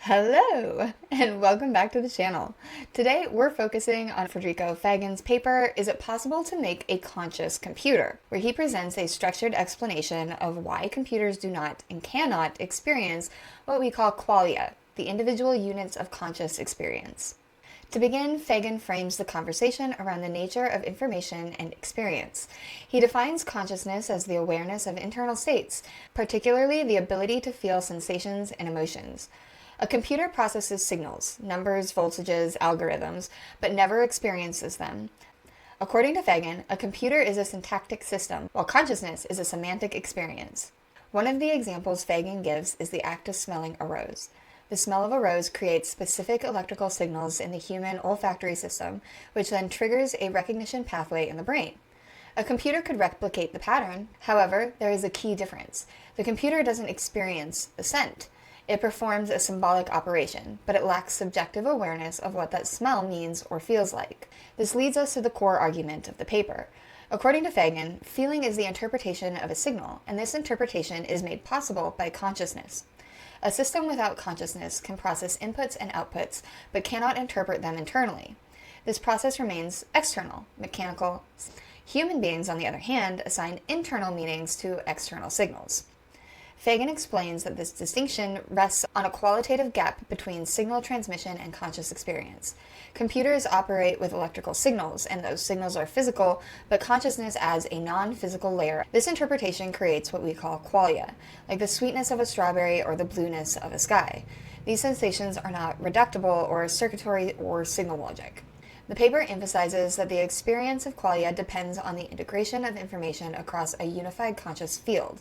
Hello, and welcome back to the channel. Today, we're focusing on Federico Fagin's paper, Is It Possible to Make a Conscious Computer?, where he presents a structured explanation of why computers do not and cannot experience what we call qualia, the individual units of conscious experience. To begin, Fagin frames the conversation around the nature of information and experience. He defines consciousness as the awareness of internal states, particularly the ability to feel sensations and emotions. A computer processes signals, numbers, voltages, algorithms, but never experiences them. According to Fagin, a computer is a syntactic system, while consciousness is a semantic experience. One of the examples Fagin gives is the act of smelling a rose. The smell of a rose creates specific electrical signals in the human olfactory system, which then triggers a recognition pathway in the brain. A computer could replicate the pattern. However, there is a key difference. The computer doesn't experience the scent. It performs a symbolic operation, but it lacks subjective awareness of what that smell means or feels like. This leads us to the core argument of the paper. According to Fagin, feeling is the interpretation of a signal, and this interpretation is made possible by consciousness. A system without consciousness can process inputs and outputs, but cannot interpret them internally. This process remains external, mechanical. Human beings, on the other hand, assign internal meanings to external signals. Fagin explains that this distinction rests on a qualitative gap between signal transmission and conscious experience. Computers operate with electrical signals, and those signals are physical, but consciousness adds a non-physical layer. This interpretation creates what we call qualia, like the sweetness of a strawberry or the blueness of a sky. These sensations are not reducible or circuitry or signal logic. The paper emphasizes that the experience of qualia depends on the integration of information across a unified conscious field.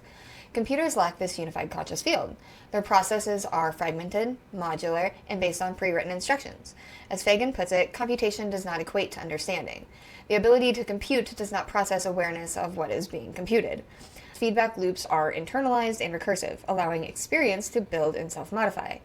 Computers lack this unified conscious field. Their processes are fragmented, modular, and based on pre-written instructions. As Fagin puts it, computation does not equate to understanding. The ability to compute does not process awareness of what is being computed. Feedback loops are internalized and recursive, allowing experience to build and self-modify.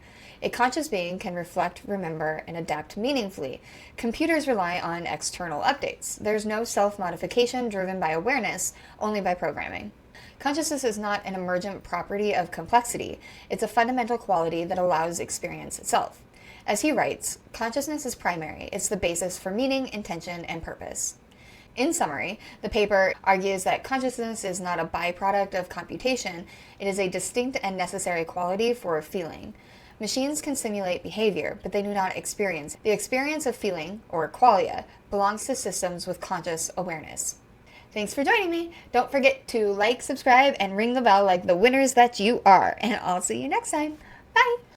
A conscious being can reflect, remember, and adapt meaningfully. Computers rely on external updates. There's no self-modification driven by awareness, only by programming. Consciousness is not an emergent property of complexity. It's a fundamental quality that allows experience itself. As he writes, consciousness is primary. It's the basis for meaning, intention, and purpose. In summary, the paper argues that consciousness is not a byproduct of computation. It is a distinct and necessary quality for feeling. Machines can simulate behavior, but they do not experience. The experience of feeling, or qualia, belongs to systems with conscious awareness. Thanks for joining me. Don't forget to like, subscribe, and ring the bell like the winners that you are. And I'll see you next time. Bye!